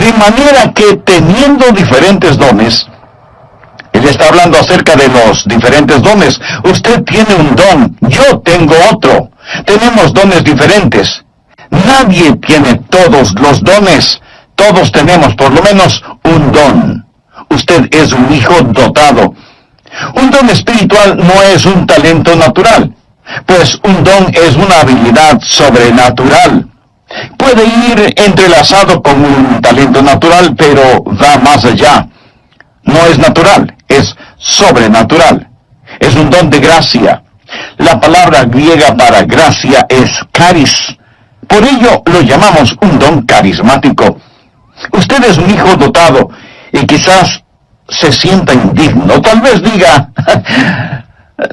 De manera que teniendo diferentes dones, él está hablando acerca de los diferentes dones. Usted tiene un don, yo tengo otro. Tenemos dones diferentes. Nadie tiene todos los dones. Todos tenemos por lo menos un don. Usted es un hijo dotado. Un don espiritual no es un talento natural, pues un don es una habilidad sobrenatural. Puede ir entrelazado con un talento natural, pero va más allá. No es natural, es sobrenatural. Es un don de gracia. La palabra griega para gracia es charis. Por ello lo llamamos un don carismático. Usted es un hijo dotado y quizás se sienta indigno. Tal vez diga,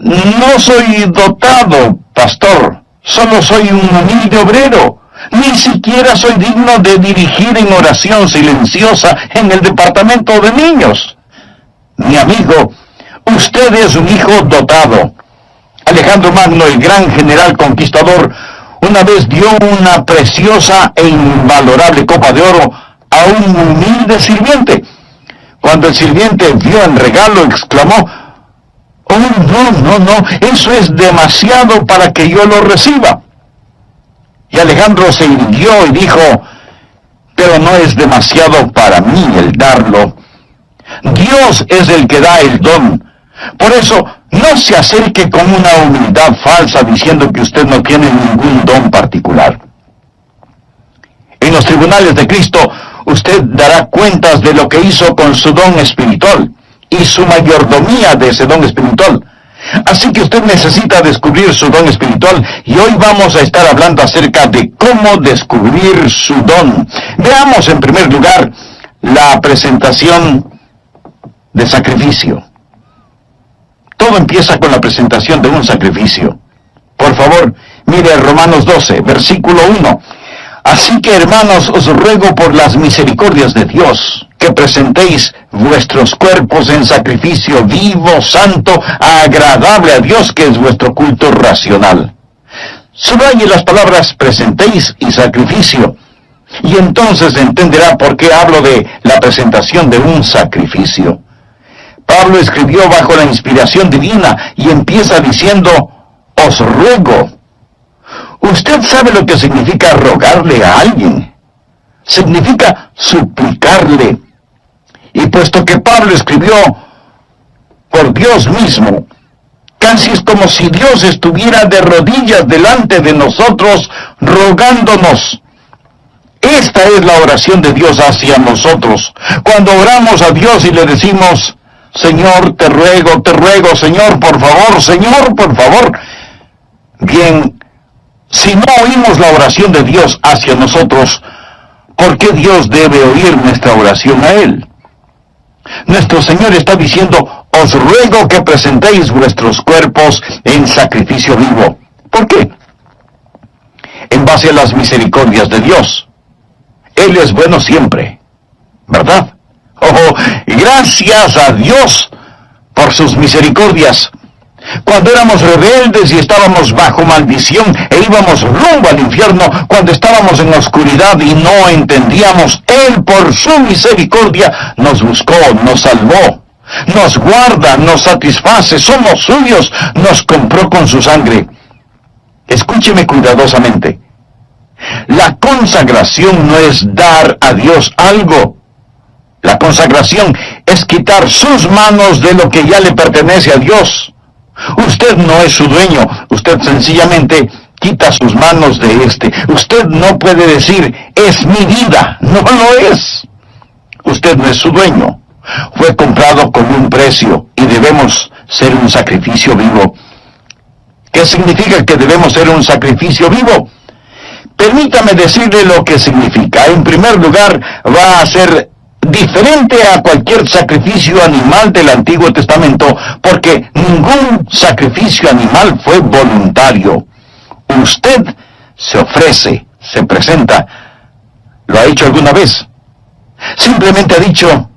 no soy dotado, pastor. Solo soy un humilde obrero. Ni siquiera soy digno de dirigir en oración silenciosa en el departamento de niños. Mi amigo, usted es un hijo dotado. Alejandro Magno, el gran general conquistador, una vez dio una preciosa e invalorable copa de oro a un humilde sirviente. Cuando el sirviente vio el regalo, exclamó, «Oh, no, eso es demasiado para que yo lo reciba». Y Alejandro se irguió y dijo, «Pero no es demasiado para mí el darlo. Dios es el que da el don. Por eso, no se acerque con una humildad falsa diciendo que usted no tiene ningún don particular. En los tribunales de Cristo, usted dará cuentas de lo que hizo con su don espiritual y su mayordomía de ese don espiritual. Así que usted necesita descubrir su don espiritual y hoy vamos a estar hablando acerca de cómo descubrir su don. Veamos en primer lugar la presentación de sacrificio. Todo empieza con la presentación de un sacrificio. Por favor, mire Romanos 12, versículo 1. Así que, hermanos, os ruego por las misericordias de Dios, que presentéis vuestros cuerpos en sacrificio vivo, santo, agradable a Dios, que es vuestro culto racional. Subraye las palabras presentéis y sacrificio, y entonces entenderá por qué hablo de la presentación de un sacrificio. Pablo escribió bajo la inspiración divina y empieza diciendo, os ruego. ¿Usted sabe lo que significa rogarle a alguien? Significa suplicarle. Y puesto que Pablo escribió por Dios mismo, casi es como si Dios estuviera de rodillas delante de nosotros, rogándonos. Esta es la oración de Dios hacia nosotros. Cuando oramos a Dios y le decimos, Señor, te ruego, Señor, por favor. Bien, si no oímos la oración de Dios hacia nosotros, ¿por qué Dios debe oír nuestra oración a Él? Nuestro Señor está diciendo, os ruego que presentéis vuestros cuerpos en sacrificio vivo. ¿Por qué? En base a las misericordias de Dios. Él es bueno siempre, ¿verdad? Oh, gracias a Dios por sus misericordias. Cuando éramos rebeldes y estábamos bajo maldición e íbamos rumbo al infierno, cuando estábamos en la oscuridad y no entendíamos, Él por su misericordia nos buscó, nos salvó, nos guarda, nos satisface, somos suyos, nos compró con su sangre. Escúcheme cuidadosamente. La consagración no es dar a Dios algo. La consagración es quitar sus manos de lo que ya le pertenece a Dios. Usted no es su dueño, usted sencillamente quita sus manos de este. Usted no puede decir, es mi vida, no lo es. Usted no es su dueño. Fue comprado con un precio y debemos ser un sacrificio vivo. ¿Qué significa que debemos ser un sacrificio vivo? Permítame decirle lo que significa. En primer lugar, va a ser diferente a cualquier sacrificio animal del Antiguo Testamento, porque ningún sacrificio animal fue voluntario. Usted se ofrece, se presenta. ¿Lo ha hecho alguna vez? Simplemente ha dicho,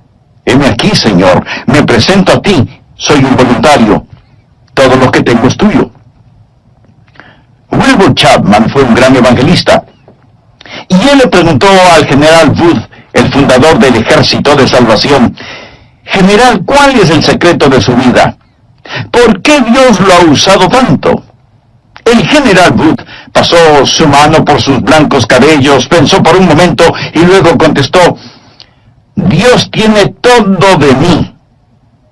heme aquí, Señor, me presento a ti, soy un voluntario, todo lo que tengo es tuyo. Wilbur Chapman fue un gran evangelista, y él le preguntó al general Wood, el fundador del Ejército de Salvación. General, ¿cuál es el secreto de su vida? ¿Por qué Dios lo ha usado tanto? El general Booth pasó su mano por sus blancos cabellos, pensó por un momento y luego contestó: Dios tiene todo de mí.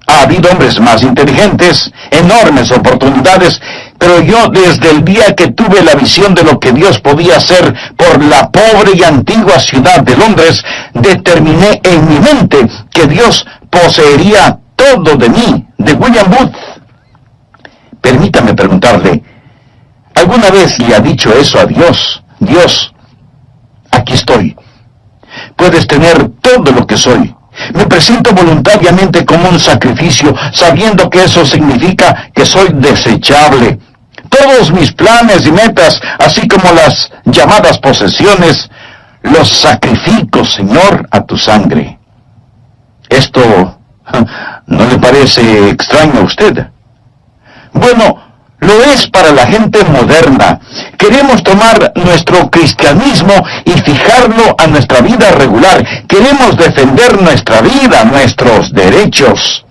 Ha habido hombres más inteligentes, enormes oportunidades, pero yo desde el día que tuve la visión de lo que Dios podía hacer por la pobre y antigua ciudad de Londres, determiné en mi mente que Dios poseería todo de mí, de William Booth. Permítame preguntarle, ¿alguna vez le ha dicho eso a Dios? Dios, aquí estoy. Puedes tener todo lo que soy. Me presento voluntariamente como un sacrificio, sabiendo que eso significa que soy desechable. Todos mis planes y metas, así como las llamadas posesiones, los sacrifico, Señor, a tu sangre. ¿Esto no le parece extraño a usted? Bueno, lo es para la gente moderna. Queremos tomar nuestro cristianismo y fijarlo a nuestra vida regular. Queremos defender nuestra vida, nuestros derechos.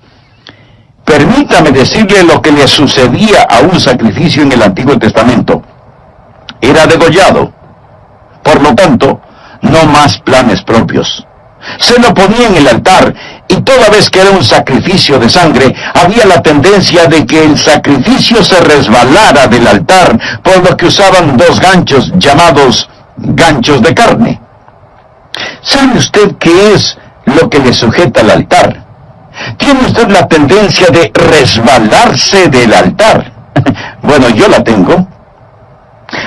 Permítame decirle lo que le sucedía a un sacrificio en el Antiguo Testamento. Era degollado. Por lo tanto, no más planes propios. Se lo ponía en el altar, y toda vez que era un sacrificio de sangre, había la tendencia de que el sacrificio se resbalara del altar, por lo que usaban dos ganchos llamados ganchos de carne. ¿Sabe usted qué es lo que le sujeta al altar? ¿Tiene usted la tendencia de resbalarse del altar? Bueno, yo la tengo.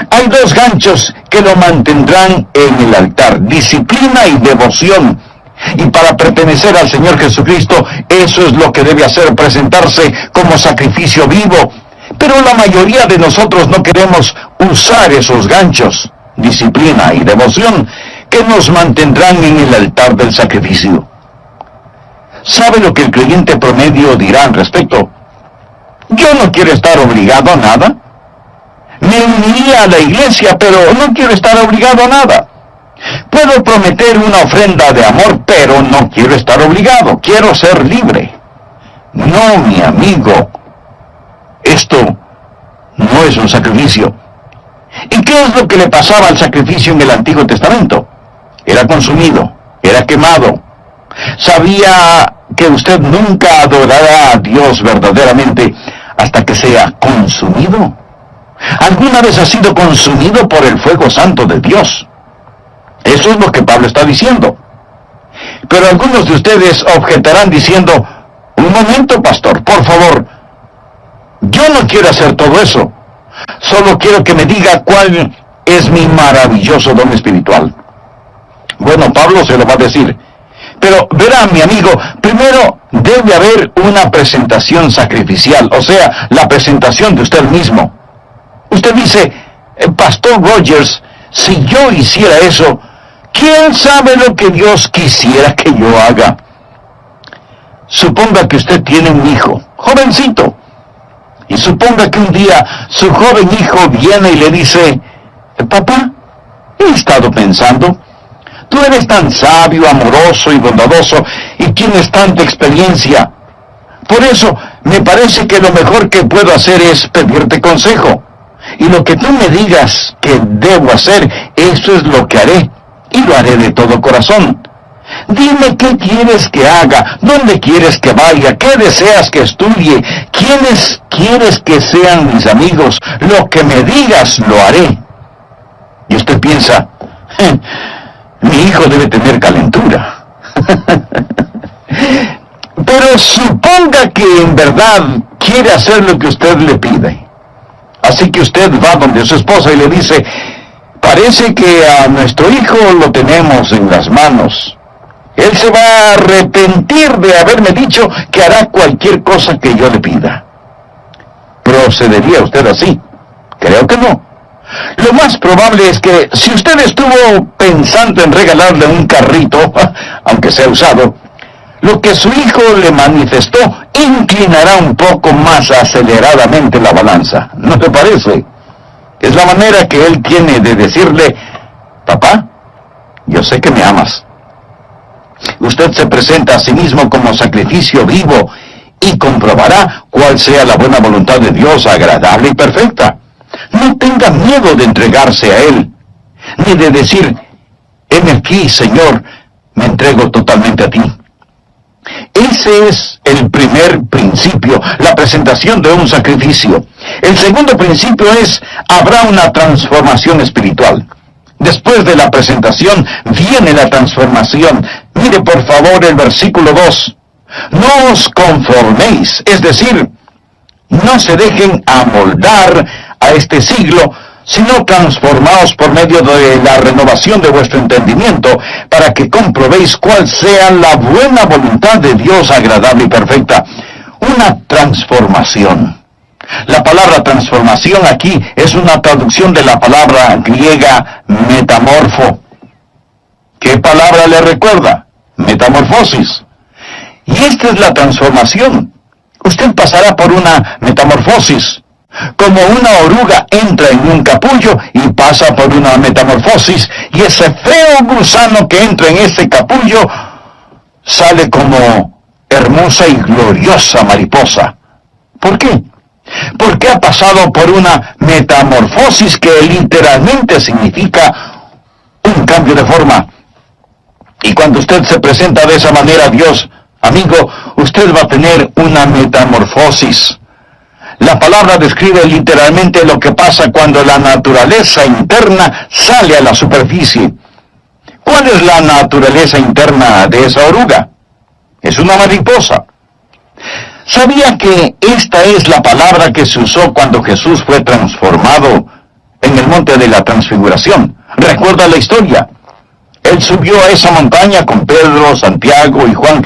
Hay dos ganchos que lo mantendrán en el altar: disciplina y devoción. Y para pertenecer al Señor Jesucristo, eso es lo que debe hacer, presentarse como sacrificio vivo. Pero la mayoría de nosotros no queremos usar esos ganchos, disciplina y devoción, que nos mantendrán en el altar del sacrificio. ¿Sabe lo que el creyente promedio dirá al respecto? Yo no quiero estar obligado a nada. Me uniría a la iglesia, pero no quiero estar obligado a nada. Puedo prometer una ofrenda de amor, pero no quiero estar obligado. Quiero ser libre. No, mi amigo. Esto no es un sacrificio. ¿Y qué es lo que le pasaba al sacrificio en el Antiguo Testamento? Era consumido, era quemado. ¿Sabía que usted nunca adorará a Dios verdaderamente hasta que sea consumido? ¿Alguna vez ha sido consumido por el fuego santo de Dios? Eso es lo que Pablo está diciendo. Pero algunos de ustedes objetarán diciendo: un momento, pastor, por favor, yo no quiero hacer todo eso. Solo quiero que me diga cuál es mi maravilloso don espiritual. Bueno, Pablo se lo va a decir. Pero verá, mi amigo, primero debe haber una presentación sacrificial, o sea, la presentación de usted mismo. Usted dice: Pastor Rogers, si yo hiciera eso, ¿quién sabe lo que Dios quisiera que yo haga? Suponga que usted tiene un hijo, jovencito, y suponga que un día su joven hijo viene y le dice: papá, he estado pensando, tú eres tan sabio, amoroso y bondadoso, y tienes tanta experiencia. Por eso, me parece que lo mejor que puedo hacer es pedirte consejo. Y lo que tú me digas que debo hacer, eso es lo que haré. Y lo haré de todo corazón. Dime qué quieres que haga, dónde quieres que vaya, qué deseas que estudie, quiénes quieres que sean mis amigos. Lo que me digas, lo haré. Y usted piensa: mi hijo debe tener calentura. Pero suponga que en verdad quiere hacer lo que usted le pide. Así que usted va donde su esposa y le dice: parece que a nuestro hijo lo tenemos en las manos. Él se va a arrepentir de haberme dicho que hará cualquier cosa que yo le pida. ¿Procedería usted así? Creo que no. Lo más probable es que si usted estuvo pensando en regalarle un carrito, aunque sea usado, lo que su hijo le manifestó inclinará un poco más aceleradamente la balanza. ¿No te parece? Es la manera que él tiene de decirle: papá, yo sé que me amas. usted se presenta a sí mismo como sacrificio vivo y comprobará cuál sea la buena voluntad de Dios, agradable y perfecta. No tenga miedo de entregarse a Él, ni de decir, heme aquí, Señor, me entrego totalmente a ti. Ese es el primer principio, la presentación de un sacrificio. El segundo principio es, habrá una transformación espiritual. Después de la presentación viene la transformación. Mire por favor el versículo 2. No os conforméis, es decir, no se dejen amoldar a este siglo, sino transformaos por medio de la renovación de vuestro entendimiento, para que comprobéis cuál sea la buena voluntad de Dios, agradable y perfecta. Una transformación. La palabra transformación aquí es una traducción de la palabra griega metamorfo. ¿Qué palabra le recuerda? Metamorfosis. Y esta es la transformación. Usted pasará por una metamorfosis. Como una oruga entra en un capullo y pasa por una metamorfosis, y ese feo gusano que entra en ese capullo sale como hermosa y gloriosa mariposa. ¿Por qué? Porque ha pasado por una metamorfosis que literalmente significa un cambio de forma. Y cuando usted se presenta de esa manera a Dios, amigo, usted va a tener una metamorfosis. La palabra describe literalmente lo que pasa cuando la naturaleza interna sale a la superficie. ¿Cuál es la naturaleza interna de esa oruga? Es una mariposa. ¿Sabía que esta es la palabra que se usó cuando Jesús fue transformado en el monte de la transfiguración? ¿Recuerda la historia? Él subió a esa montaña con Pedro, Santiago y Juan,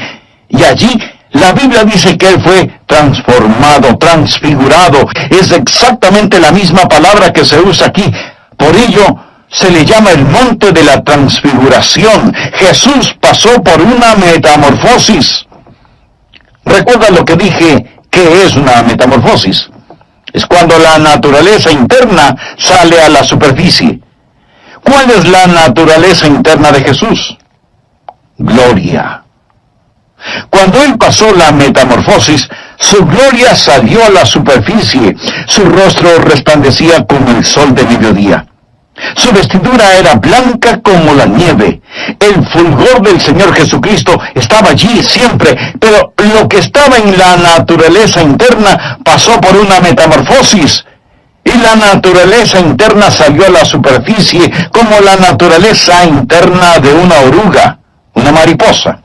y allí la Biblia dice que él fue transformado, transfigurado. Es exactamente la misma palabra que se usa aquí. Por ello, se le llama el monte de la transfiguración. Jesús pasó por una metamorfosis. ¿Recuerda lo que dije? ¿Qué es una metamorfosis? Es cuando la naturaleza interna sale a la superficie. ¿Cuál es la naturaleza interna de Jesús? Gloria. Cuando Él pasó la metamorfosis, su gloria salió a la superficie, su rostro resplandecía como el sol de mediodía. Su vestidura era blanca como la nieve. El fulgor del Señor Jesucristo estaba allí siempre, pero lo que estaba en la naturaleza interna pasó por una metamorfosis. Y la naturaleza interna salió a la superficie como la naturaleza interna de una oruga, una mariposa.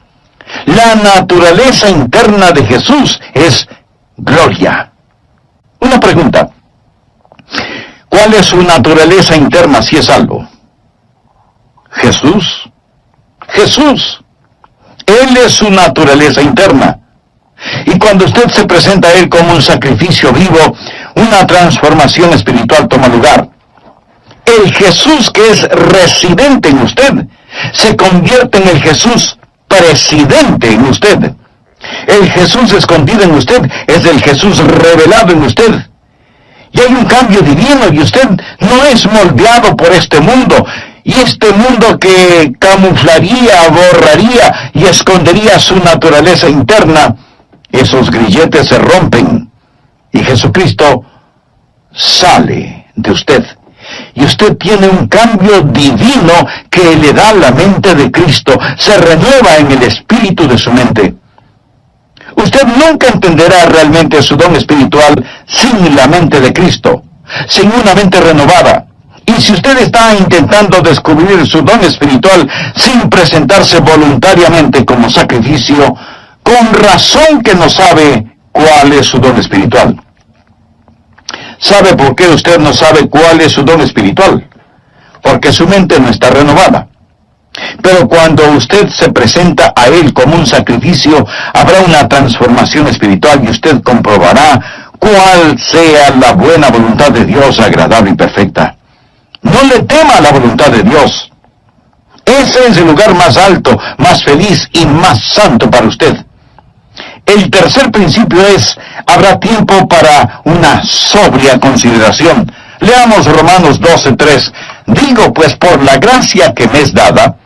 La naturaleza interna de Jesús es gloria. Una pregunta. ¿Cuál es su naturaleza interna si es salvo? Jesús. Jesús. Él es su naturaleza interna. Y cuando usted se presenta a Él como un sacrificio vivo, una transformación espiritual toma lugar. El Jesús que es residente en usted se convierte en el Jesús presidente en usted. El Jesús escondido en usted es el Jesús revelado en usted. Y hay un cambio divino y usted no es moldeado por este mundo. Y este mundo que camuflaría, borraría y escondería su naturaleza interna, esos grilletes se rompen y Jesucristo sale de usted. Y usted tiene un cambio divino que le da la mente de Cristo, se renueva en el espíritu de su mente. Usted nunca entenderá realmente su don espiritual sin la mente de Cristo, sin una mente renovada. Y si usted está intentando descubrir su don espiritual sin presentarse voluntariamente como sacrificio, con razón que no sabe cuál es su don espiritual. ¿Sabe por qué usted no sabe cuál es su don espiritual? Porque su mente no está renovada. Pero cuando usted se presenta a Él como un sacrificio, habrá una transformación espiritual y usted comprobará cuál sea la buena voluntad de Dios, agradable y perfecta. No le tema a la voluntad de Dios. Ese es el lugar más alto, más feliz y más santo para usted. El tercer principio es, habrá tiempo para una sobria consideración. Leamos Romanos 12:3. Digo pues por la gracia que me es dada,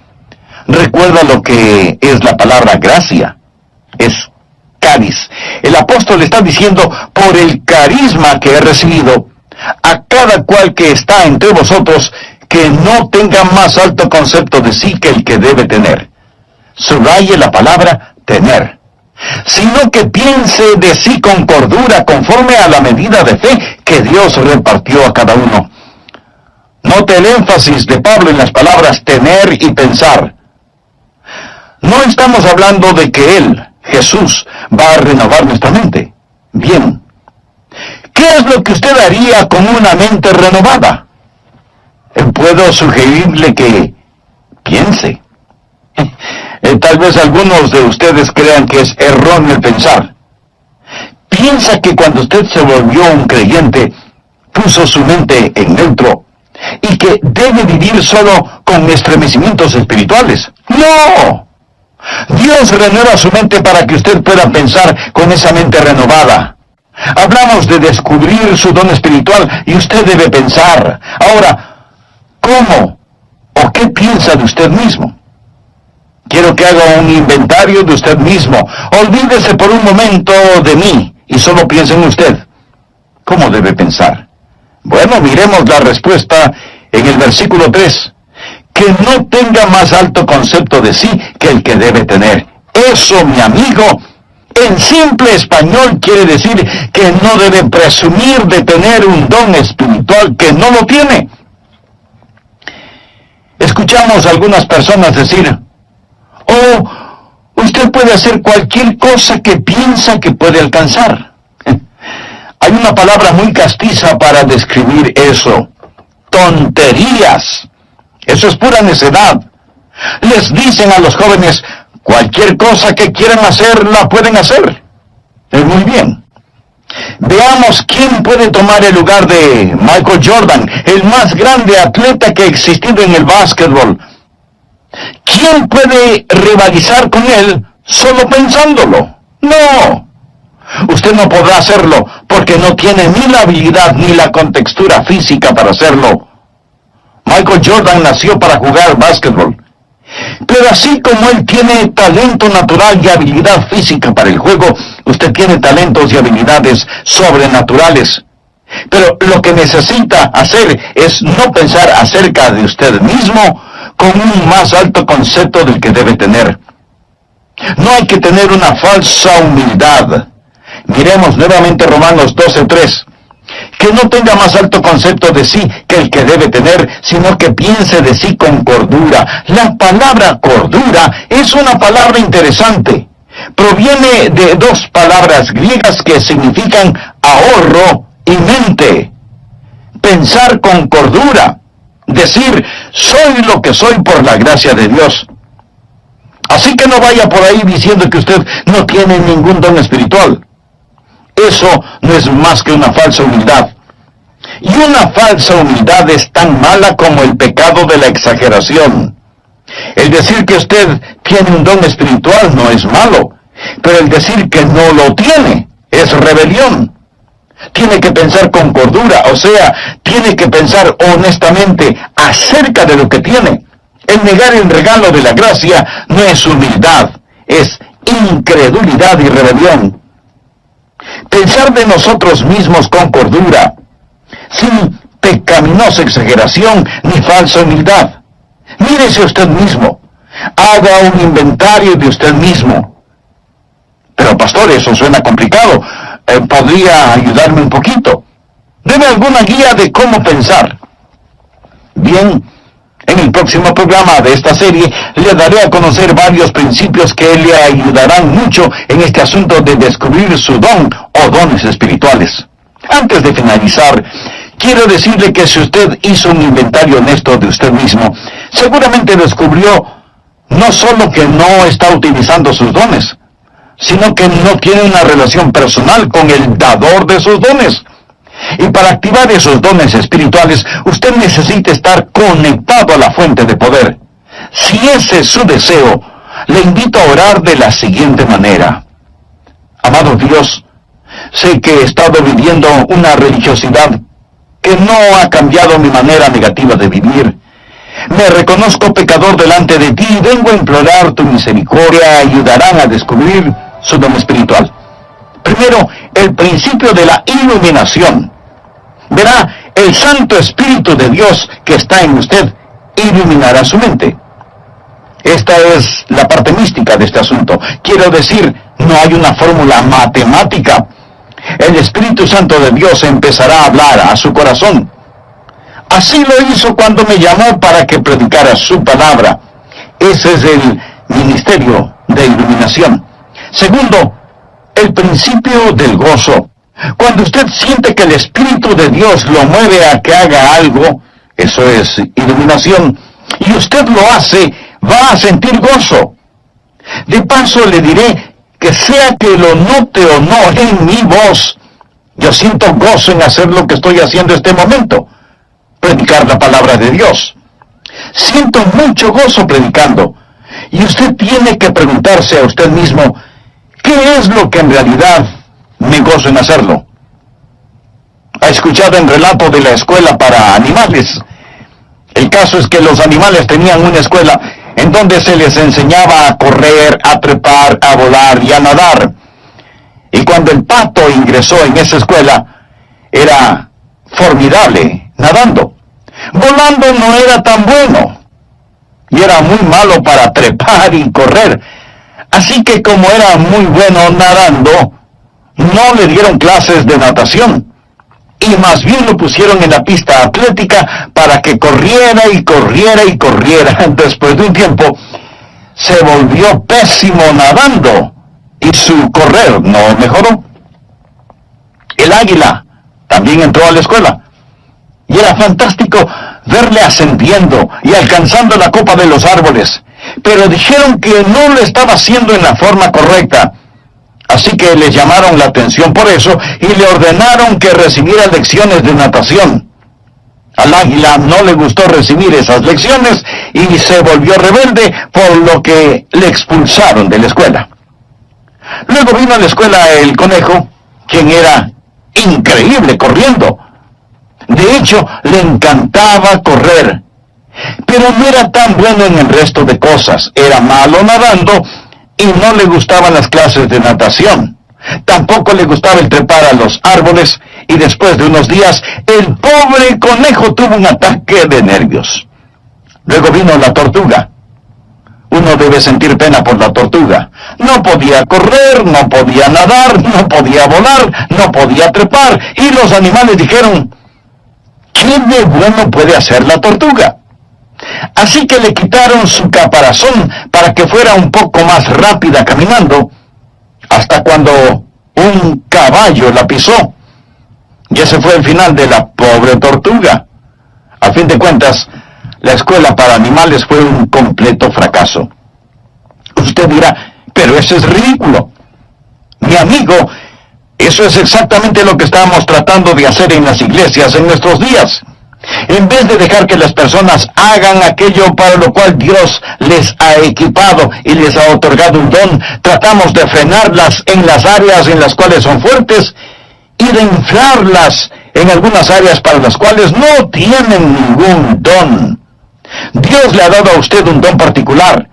recuerda lo que es la palabra gracia. Es cáliz. El apóstol está diciendo, por el carisma que he recibido, a cada cual que está entre vosotros, que no tenga más alto concepto de sí que el que debe tener. Subraye la palabra tener. Sino que piense de sí con cordura, conforme a la medida de fe que Dios repartió a cada uno. Note el énfasis de Pablo en las palabras tener y pensar. No estamos hablando de que Él, Jesús, va a renovar nuestra mente. Bien. ¿Qué es lo que usted haría con una mente renovada? Puedo sugerirle que piense. Tal vez algunos de ustedes crean que es erróneo el pensar. Piensa que cuando usted se volvió un creyente, puso su mente en neutro y que debe vivir solo con estremecimientos espirituales. ¡No! Dios renueva su mente para que usted pueda pensar con esa mente renovada. Hablamos de descubrir su don espiritual y usted debe pensar. Ahora, ¿cómo o qué piensa de usted mismo? Quiero que haga un inventario de usted mismo. Olvídese por un momento de mí y solo piense en usted. ¿Cómo debe pensar? Bueno, miremos la respuesta en el versículo 3. Que no tenga más alto concepto de sí que el que debe tener. Eso, mi amigo, en simple español quiere decir que no debe presumir de tener un don espiritual que no lo tiene. Escuchamos a algunas personas decir, usted puede hacer cualquier cosa que piensa que puede alcanzar. Hay una palabra muy castiza para describir eso. Tonterías. Eso es pura necedad. Les dicen a los jóvenes, cualquier cosa que quieran hacer, la pueden hacer. Muy bien. Veamos quién puede tomar el lugar de Michael Jordan, el más grande atleta que ha existido en el básquetbol. ¿Quién puede rivalizar con él solo pensándolo? No. Usted no podrá hacerlo porque no tiene ni la habilidad ni la contextura física para hacerlo. Michael Jordan nació para jugar básquetbol. Pero así como él tiene talento natural y habilidad física para el juego, usted tiene talentos y habilidades sobrenaturales. Pero lo que necesita hacer es no pensar acerca de usted mismo con un más alto concepto del que debe tener. No hay que tener una falsa humildad. Miremos nuevamente Romanos 12:3. Que no tenga más alto concepto de sí que el que debe tener, sino que piense de sí con cordura. La palabra cordura es una palabra interesante. Proviene de dos palabras griegas que significan ahorro y mente. Pensar con cordura. Decir, soy lo que soy por la gracia de Dios. Así que no vaya por ahí diciendo que usted no tiene ningún don espiritual. Eso no es más que una falsa humildad. Y una falsa humildad es tan mala como el pecado de la exageración. El decir que usted tiene un don espiritual no es malo, pero el decir que no lo tiene es rebelión. Tiene que pensar con cordura, o sea, tiene que pensar honestamente acerca de lo que tiene. El negar el regalo de la gracia no es humildad, es incredulidad y rebelión. Pensar de nosotros mismos con cordura, sin pecaminosa exageración ni falsa humildad. Mírese usted mismo, haga un inventario de usted mismo. Pero pastor, eso suena complicado. ¿Podría ayudarme un poquito? ¿Deme alguna guía de cómo pensar? Bien, en el próximo programa de esta serie le daré a conocer varios principios que le ayudarán mucho en este asunto de descubrir su don o dones espirituales. Antes de finalizar, quiero decirle que si usted hizo un inventario honesto de usted mismo, seguramente descubrió no solo que no está utilizando sus dones, sino que no tiene una relación personal con el dador de sus dones. Y para activar esos dones espirituales, usted necesita estar conectado a la fuente de poder. Si ese es su deseo, le invito a orar de la siguiente manera. Amado Dios, sé que he estado viviendo una religiosidad que no ha cambiado mi manera negativa de vivir. Me reconozco pecador delante de ti y vengo a implorar tu misericordia. Ayudarán a descubrir su don espiritual. Primero, el principio de la iluminación. Verá, el Santo Espíritu de Dios que está en usted iluminará su mente. Esta es la parte mística de este asunto. Quiero decir, no hay una fórmula matemática. El Espíritu Santo de Dios empezará a hablar a su corazón. Así lo hizo cuando me llamó para que predicara su palabra. Ese es el ministerio de iluminación. Segundo, el principio del gozo. Cuando usted siente que el Espíritu de Dios lo mueve a que haga algo, eso es iluminación, y usted lo hace, va a sentir gozo. De paso le diré que sea que lo note o no en mi voz, yo siento gozo en hacer lo que estoy haciendo en este momento, predicar la palabra de Dios. Siento mucho gozo predicando, y usted tiene que preguntarse a usted mismo, ¿qué es lo que en realidad me gozo en hacerlo? ¿Ha escuchado el relato de la escuela para animales? El caso es que los animales tenían una escuela en donde se les enseñaba a correr, a trepar, a volar y a nadar. Y cuando el pato ingresó en esa escuela, era formidable nadando. Volando no era tan bueno, y era muy malo para trepar y correr. Así que como era muy bueno nadando, no le dieron clases de natación, y más bien lo pusieron en la pista atlética para que corriera y corriera y corriera. Después de un tiempo, se volvió pésimo nadando, y su correr no mejoró. El águila también entró a la escuela, y era fantástico verle ascendiendo y alcanzando la copa de los árboles, pero dijeron que no lo estaba haciendo en la forma correcta. Así que le llamaron la atención por eso y le ordenaron que recibiera lecciones de natación. Al águila no le gustó recibir esas lecciones y se volvió rebelde, por lo que le expulsaron de la escuela. Luego vino a la escuela el conejo, quien era increíble corriendo. De hecho, le encantaba correr, pero no era tan bueno en el resto de cosas. Era malo nadando y no le gustaban las clases de natación. Tampoco le gustaba el trepar a los árboles, y después de unos días, el pobre conejo tuvo un ataque de nervios. Luego vino la tortuga. Uno debe sentir pena por la tortuga. No podía correr, no podía nadar, no podía volar, no podía trepar, y los animales dijeron, ¿qué de bueno puede hacer la tortuga? Así que le quitaron su caparazón para que fuera un poco más rápida caminando, hasta cuando un caballo la pisó. Y ese fue el final de la pobre tortuga. A fin de cuentas, la escuela para animales fue un completo fracaso. Usted dirá, pero eso es ridículo. Mi amigo, eso es exactamente lo que estamos tratando de hacer en las iglesias en nuestros días. En vez de dejar que las personas hagan aquello para lo cual Dios les ha equipado y les ha otorgado un don, tratamos de frenarlas en las áreas en las cuales son fuertes y de inflarlas en algunas áreas para las cuales no tienen ningún don. Dios le ha dado a usted un don particular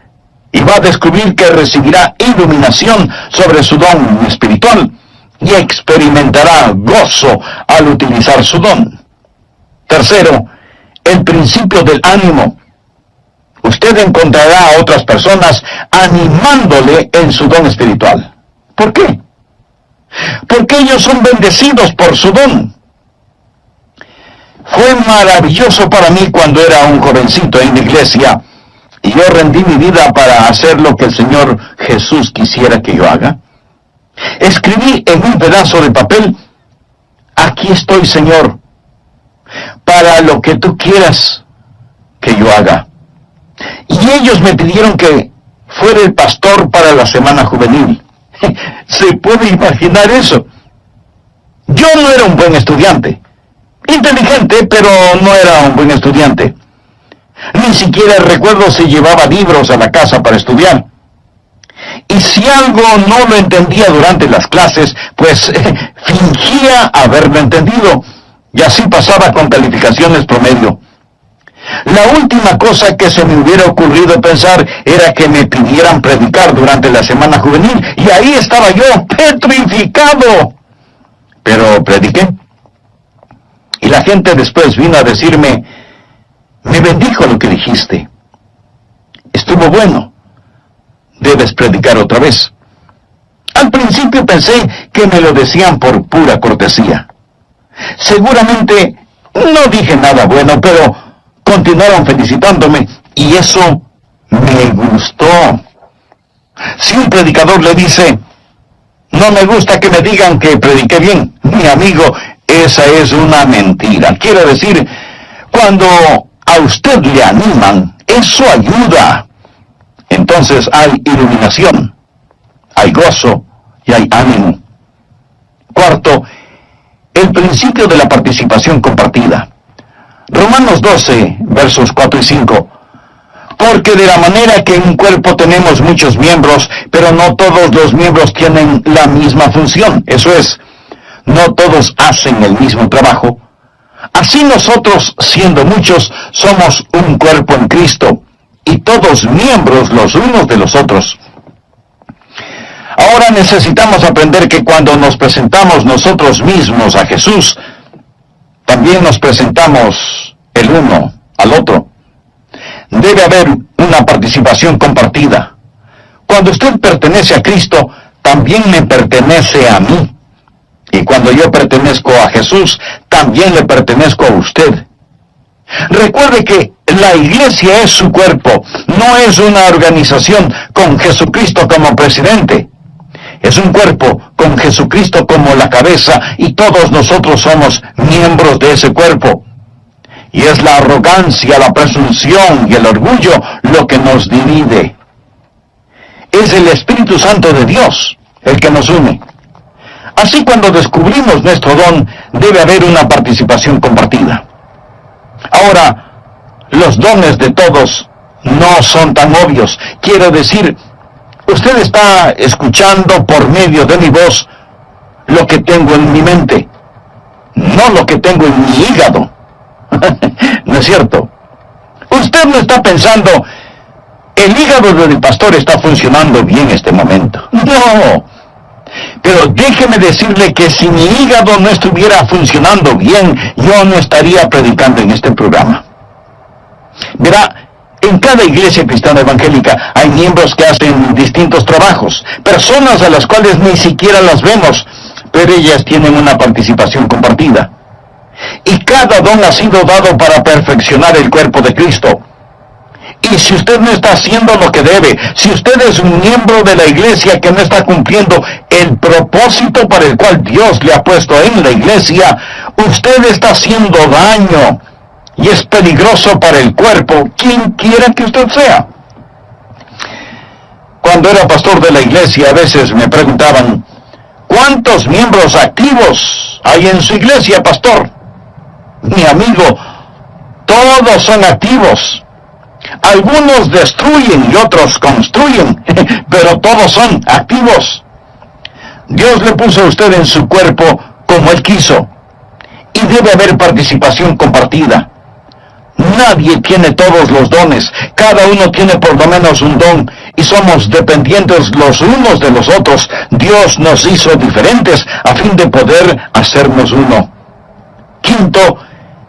y va a descubrir que recibirá iluminación sobre su don espiritual y experimentará gozo al utilizar su don. Tercero, el principio del ánimo. Usted encontrará a otras personas animándole en su don espiritual. ¿Por qué? Porque ellos son bendecidos por su don. Fue maravilloso para mí cuando era un jovencito en la iglesia y yo rendí mi vida para hacer lo que el Señor Jesús quisiera que yo haga. Escribí en un pedazo de papel, aquí estoy, Señor, para lo que tú quieras que yo haga. Y ellos me pidieron que fuera el pastor para la semana juvenil. ¿Se puede imaginar eso? Yo no era un buen estudiante. Inteligente, pero no era un buen estudiante. Ni siquiera recuerdo si llevaba libros a la casa para estudiar. Y si algo no lo entendía durante las clases, pues fingía haberlo entendido. Y así pasaba con calificaciones promedio. La última cosa que se me hubiera ocurrido pensar era que me pidieran predicar durante la semana juvenil, y ahí estaba yo, petrificado. Pero prediqué. Y la gente después vino a decirme, me bendijo lo que dijiste. Estuvo bueno. Debes predicar otra vez. Al principio pensé que me lo decían por pura cortesía. Seguramente no dije nada bueno, pero continuaron felicitándome y eso me gustó. Si un predicador le dice, no me gusta que me digan que prediqué bien, mi amigo, esa es una mentira. Quiero decir, cuando a usted le animan, eso ayuda. Entonces hay iluminación, hay gozo y hay ánimo. Cuarto, el principio de la participación compartida. Romanos 12, versos 4 y 5. Porque de la manera que en un cuerpo tenemos muchos miembros, pero no todos los miembros tienen la misma función. Eso es, no todos hacen el mismo trabajo. Así nosotros, siendo muchos, somos un cuerpo en Cristo, y todos miembros los unos de los otros. Ahora necesitamos aprender que cuando nos presentamos nosotros mismos a Jesús, también nos presentamos el uno al otro. Debe haber una participación compartida. Cuando usted pertenece a Cristo, también me pertenece a mí. Y cuando yo pertenezco a Jesús, también le pertenezco a usted. Recuerde que la iglesia es su cuerpo, no es una organización con Jesucristo como presidente. Es un cuerpo con Jesucristo como la cabeza y todos nosotros somos miembros de ese cuerpo. Y es la arrogancia, la presunción y el orgullo lo que nos divide. Es el Espíritu Santo de Dios el que nos une. Así, cuando descubrimos nuestro don, debe haber una participación compartida. Ahora, los dones de todos no son tan obvios. Quiero decir, usted está escuchando por medio de mi voz lo que tengo en mi mente, no lo que tengo en mi hígado. ¿No es cierto? Usted no está pensando, el hígado del pastor está funcionando bien en este momento. No. Pero déjeme decirle que si mi hígado no estuviera funcionando bien, yo no estaría predicando en este programa. Verá, en cada iglesia cristiana evangélica hay miembros que hacen distintos trabajos, personas a las cuales ni siquiera las vemos, pero ellas tienen una participación compartida. Y cada don ha sido dado para perfeccionar el cuerpo de Cristo. Y si usted no está haciendo lo que debe, si usted es un miembro de la iglesia que no está cumpliendo el propósito para el cual Dios le ha puesto en la iglesia, usted está haciendo daño y es peligroso para el cuerpo, quien quiera que usted sea. Cuando era pastor de la iglesia, a veces me preguntaban, ¿cuántos miembros activos hay en su iglesia, pastor? Mi amigo, todos son activos. Algunos destruyen y otros construyen, pero todos son activos. Dios le puso a usted en su cuerpo como Él quiso, y debe haber participación compartida. Nadie tiene todos los dones, cada uno tiene por lo menos un don, y somos dependientes los unos de los otros. Dios nos hizo diferentes a fin de poder hacernos uno. Quinto,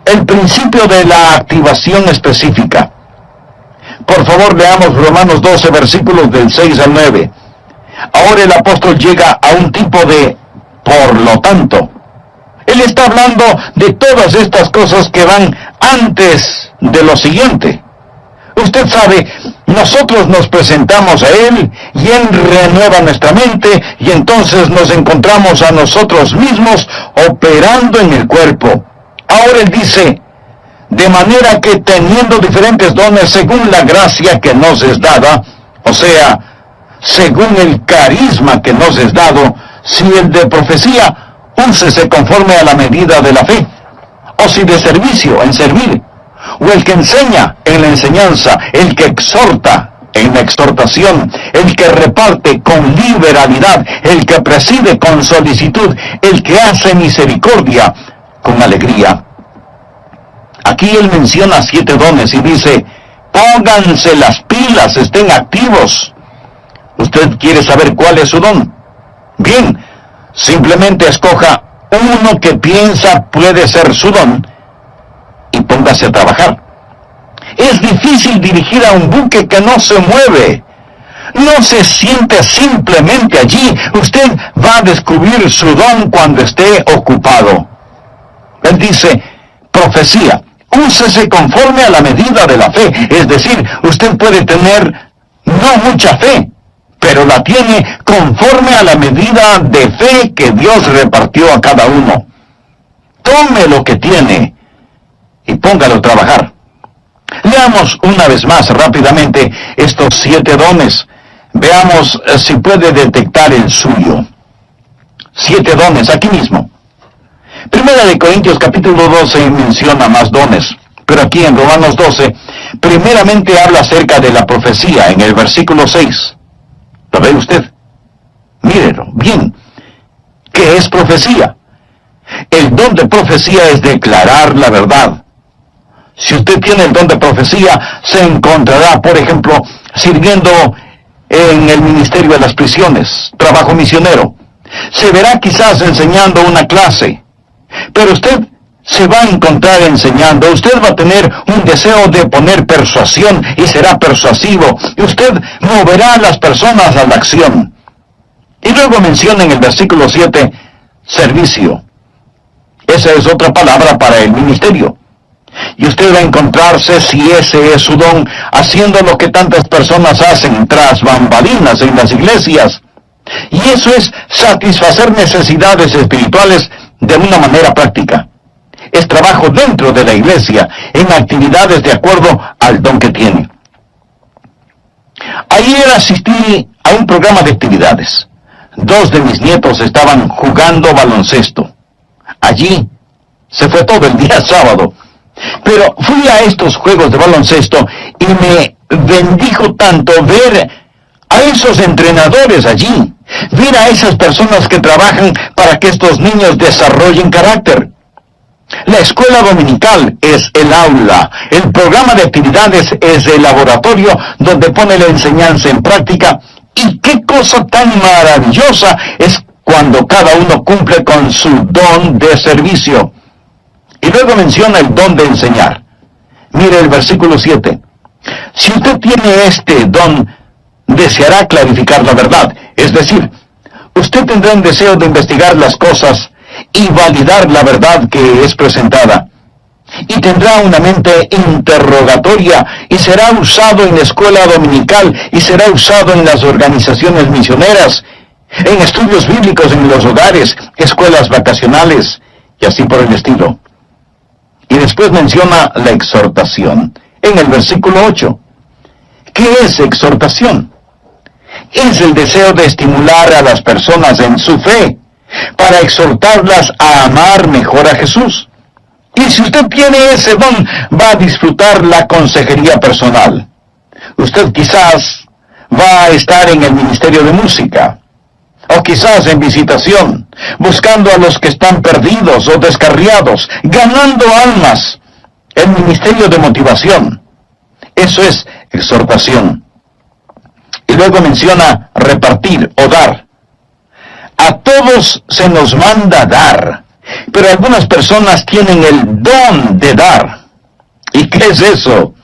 el principio de la activación específica. Por favor, leamos Romanos 12, versículos del 6 al 9. Ahora el apóstol llega a un tipo de por lo tanto. Él está hablando de todas estas cosas que van antes de lo siguiente. Usted sabe, nosotros nos presentamos a Él y Él renueva nuestra mente y entonces nos encontramos a nosotros mismos operando en el cuerpo. Ahora Él dice, de manera que teniendo diferentes dones según la gracia que nos es dada, o sea, según el carisma que nos es dado, si el de profecía, úsese conforme a la medida de la fe, o si de servicio, en servir, o el que enseña, en la enseñanza, el que exhorta, en la exhortación, el que reparte con liberalidad, el que preside con solicitud, el que hace misericordia con alegría. Aquí él menciona 7 dones y dice, pónganse las pilas, estén activos. ¿Usted quiere saber cuál es su don? Bien, simplemente escoja uno que piensa puede ser su don y póngase a trabajar. Es difícil dirigir a un buque que no se mueve. No se siente simplemente allí. Usted va a descubrir su don cuando esté ocupado. Él dice, profecía. Úsese conforme a la medida de la fe. Es decir, usted puede tener no mucha fe, pero la tiene conforme a la medida de fe que Dios repartió a cada uno. Tome lo que tiene y póngalo a trabajar. Leamos una vez más rápidamente estos 7 dones. Veamos si puede detectar el suyo. 7 dones, aquí mismo. Primera de Corintios capítulo 12 menciona más dones, pero aquí en Romanos 12, primeramente habla acerca de la profecía en el versículo 6. ¿Lo ve usted? Mírelo, bien. ¿Qué es profecía? El don de profecía es declarar la verdad. Si usted tiene el don de profecía, se encontrará, por ejemplo, sirviendo en el ministerio de las prisiones, trabajo misionero. Se verá quizás enseñando una clase, pero usted se va a encontrar enseñando. Usted va a tener un deseo de poner persuasión y será persuasivo. Y usted moverá a las personas a la acción. Y luego menciona en el versículo 7, servicio. Esa es otra palabra para el ministerio. Y usted va a encontrarse, si ese es su don, haciendo lo que tantas personas hacen tras bambalinas en las iglesias. Y eso es satisfacer necesidades espirituales de una manera práctica. Es trabajo dentro de la iglesia, en actividades de acuerdo al don que tiene. Ayer asistí a un programa de actividades. 2 de mis nietos estaban jugando baloncesto. Allí se fue todo el día sábado. Pero fui a estos juegos de baloncesto y me bendijo tanto ver a esos entrenadores allí, ver a esas personas que trabajan para que estos niños desarrollen carácter. La escuela dominical es el aula, el programa de actividades es el laboratorio donde pone la enseñanza en práctica, y qué cosa tan maravillosa es cuando cada uno cumple con su don de servicio. Y luego menciona el don de enseñar. Mire el versículo 7. Si usted tiene este don, deseará clarificar la verdad. Es decir, usted tendrá un deseo de investigar las cosas y validar la verdad que es presentada. Y tendrá una mente interrogatoria y será usado en la escuela dominical y será usado en las organizaciones misioneras, en estudios bíblicos en los hogares, escuelas vacacionales y así por el estilo. Y después menciona la exhortación en el versículo 8. ¿Qué es exhortación? Es el deseo de estimular a las personas en su fe, para exhortarlas a amar mejor a Jesús. Y si usted tiene ese don, va a disfrutar la consejería personal. Usted quizás va a estar en el ministerio de música, o quizás en visitación, buscando a los que están perdidos o descarriados, ganando almas. El ministerio de motivación. Eso es exhortación. Y luego menciona repartir o dar. A todos se nos manda dar, pero algunas personas tienen el don de dar. ¿Y qué es eso?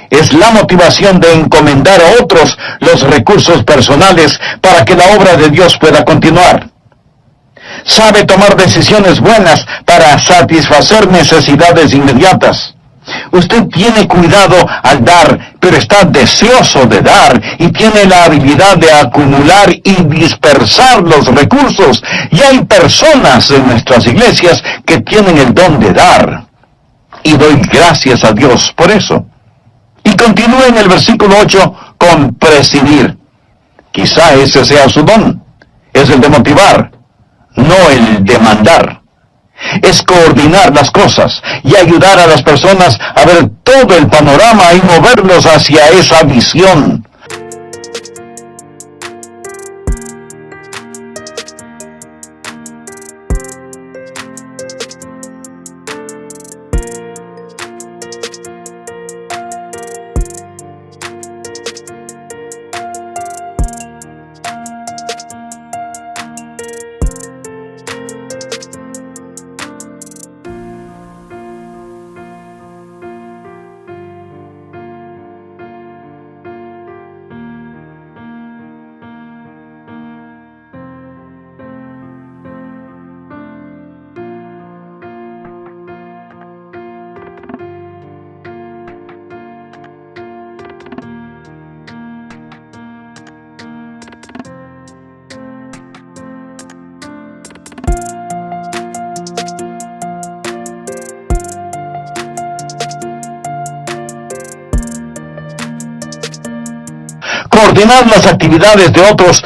Es la motivación de encomendar a otros los recursos personales para que la obra de Dios pueda continuar. Sabe tomar decisiones buenas para satisfacer necesidades inmediatas. Usted tiene cuidado al dar, pero está deseoso de dar y tiene la habilidad de acumular y dispersar los recursos. Y hay personas en nuestras iglesias que tienen el don de dar. Y doy gracias a Dios por eso. Y continúa en el versículo 8 con presidir. Quizá ese sea su don. Es el de motivar, no el de mandar. Es coordinar las cosas y ayudar a las personas a ver todo el panorama y moverlos hacia esa visión. coordinar las actividades de otros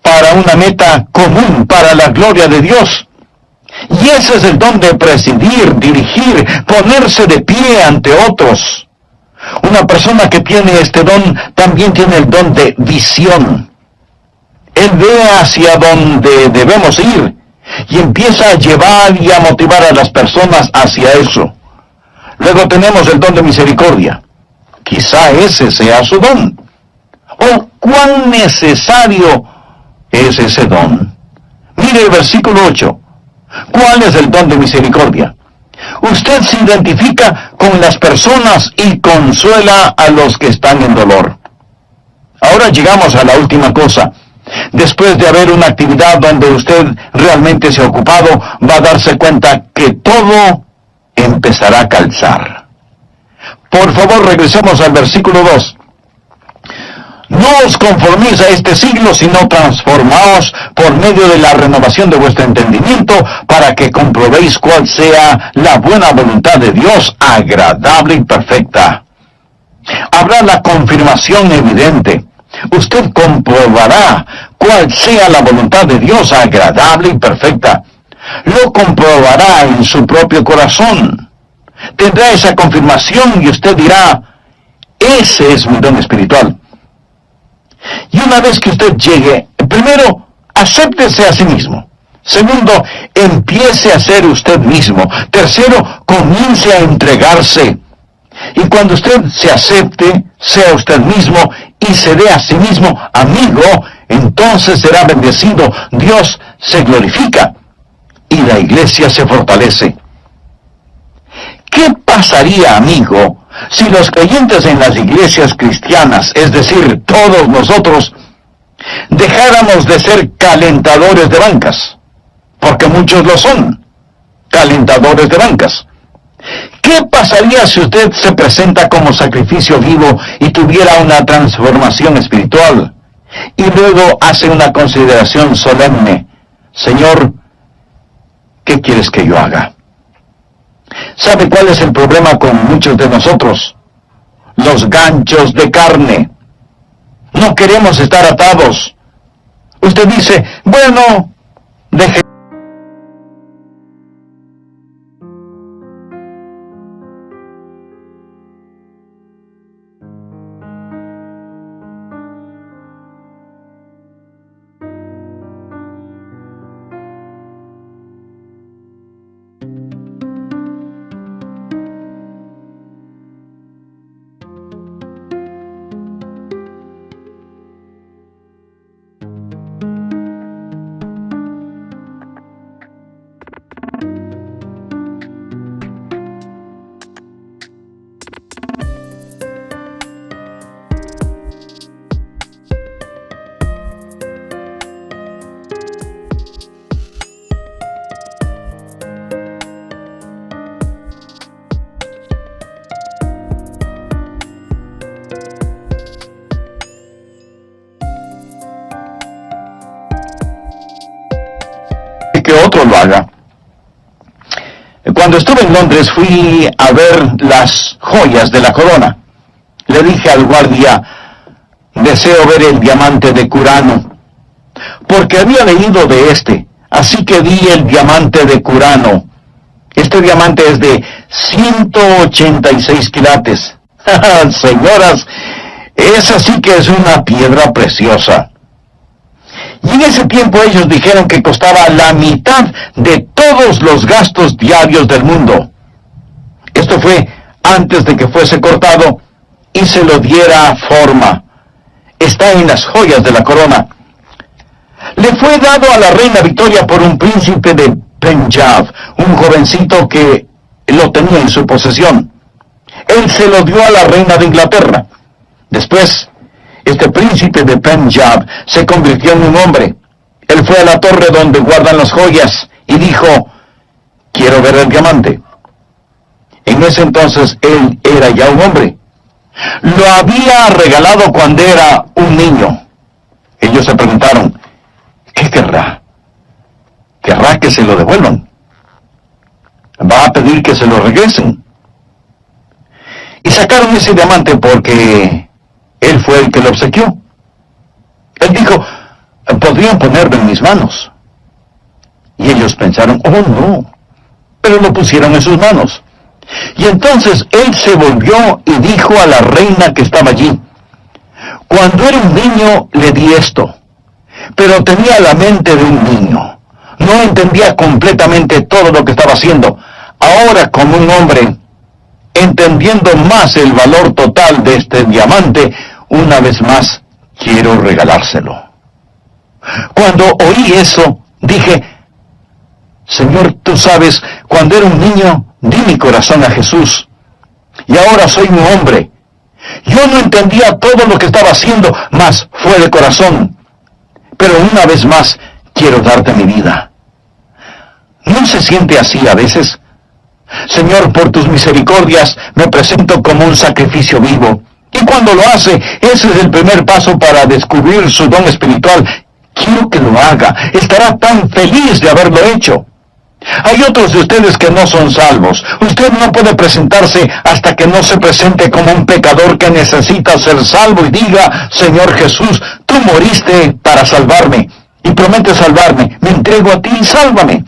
para una meta común, para la gloria de Dios. Y ese es el don de presidir, dirigir, ponerse de pie ante otros. Una persona que tiene este don también tiene el don de visión. Él ve hacia donde debemos ir y empieza a llevar y a motivar a las personas hacia eso. Luego tenemos el don de misericordia. Quizá ese sea su don. ¿O cuán necesario es ese don? Mire el versículo 8. ¿Cuál es el don de misericordia? Usted se identifica con las personas y consuela a los que están en dolor. Ahora llegamos a la última cosa. Después de haber una actividad donde usted realmente se ha ocupado, va a darse cuenta que todo empezará a calzar. Por favor, regresemos al versículo 2. No os conforméis a este siglo, sino transformaos por medio de la renovación de vuestro entendimiento, para que comprobéis cuál sea la buena voluntad de Dios, agradable y perfecta. Habrá la confirmación evidente. Usted comprobará cuál sea la voluntad de Dios, agradable y perfecta. Lo comprobará en su propio corazón. Tendrá esa confirmación y usted dirá, ese es mi don espiritual. Y una vez que usted llegue, primero, acéptese a sí mismo. Segundo, empiece a ser usted mismo. Tercero, comience a entregarse. Y cuando usted se acepte, sea usted mismo y se dé a sí mismo amigo, entonces será bendecido. Dios se glorifica y la iglesia se fortalece. ¿Qué pasaría, amigo, si los creyentes en las iglesias cristianas, es decir, todos nosotros, dejáramos de ser calentadores de bancas? Porque muchos lo son, calentadores de bancas. ¿Qué pasaría si usted se presenta como sacrificio vivo y tuviera una transformación espiritual? Y luego hace una consideración solemne. Señor, ¿qué quieres que yo haga? ¿Sabe cuál es el problema con muchos de nosotros? Los ganchos de carne. No queremos estar atados. Usted dice, bueno, deje. Que otro lo haga. Cuando estuve en Londres fui a ver las joyas de la corona. Le dije al guardia, deseo ver el diamante de Curano, porque había leído de este, así que vi el diamante de Curano. Este diamante es de 186 quilates. Señoras, esa sí que es una piedra preciosa. Y en ese tiempo ellos dijeron que costaba la mitad de todos los gastos diarios del mundo. Esto fue antes de que fuese cortado y se lo diera forma. Está en las joyas de la corona. Le fue dado a la reina Victoria por un príncipe de Punjab, un jovencito que lo tenía en su posesión. Él se lo dio a la reina de Inglaterra. Después, este príncipe de Punjab se convirtió en un hombre. Él fue a la torre donde guardan las joyas y dijo, quiero ver el diamante. En ese entonces él era ya un hombre. Lo había regalado cuando era un niño. Ellos se preguntaron, ¿qué querrá? ¿Querrá que se lo devuelvan? ¿Va a pedir que se lo regresen? Y sacaron ese diamante porque él fue el que lo obsequió. Él dijo, podrían ponerlo en mis manos. Y ellos pensaron, oh no, pero lo pusieron en sus manos. Y entonces él se volvió y dijo a la reina que estaba allí, cuando era un niño le di esto, pero tenía la mente de un niño. No entendía completamente todo lo que estaba haciendo. Ahora, como un hombre, entendiendo más el valor total de este diamante, una vez más quiero regalárselo. Cuando oí eso, dije, Señor, tú sabes, cuando era un niño, di mi corazón a Jesús. Y ahora soy un hombre. Yo no entendía todo lo que estaba haciendo, mas fue de corazón. Pero una vez más, quiero darte mi vida. ¿No se siente así a veces? Señor, por tus misericordias, me presento como un sacrificio vivo. Y cuando lo hace, ese es el primer paso para descubrir su don espiritual. Quiero que lo haga. Estará tan feliz de haberlo hecho. Hay otros de ustedes que no son salvos. Usted no puede presentarse hasta que no se presente como un pecador que necesita ser salvo y diga, Señor Jesús, tú moriste para salvarme y prometes salvarme. Me entrego a ti y sálvame.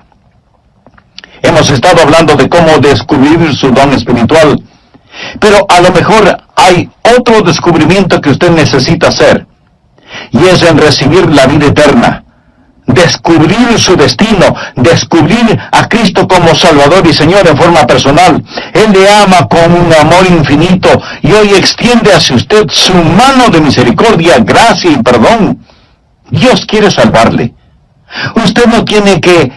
Hemos estado hablando de cómo descubrir su don espiritual, pero a lo mejor hay otro descubrimiento que usted necesita hacer, y es en recibir la vida eterna. Descubrir su destino, descubrir a Cristo como Salvador y Señor en forma personal. Él le ama con un amor infinito y hoy extiende hacia usted su mano de misericordia, gracia y perdón. Dios quiere salvarle. Usted no tiene que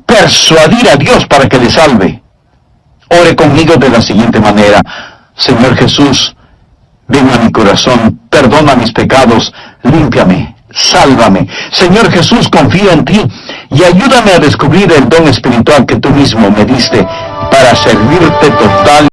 persuadir a Dios para que le salve. Ore conmigo de la siguiente manera. Señor Jesús, ven a mi corazón, perdona mis pecados, límpiame. Sálvame. Señor Jesús, confío en ti y ayúdame a descubrir el don espiritual que tú mismo me diste para servirte total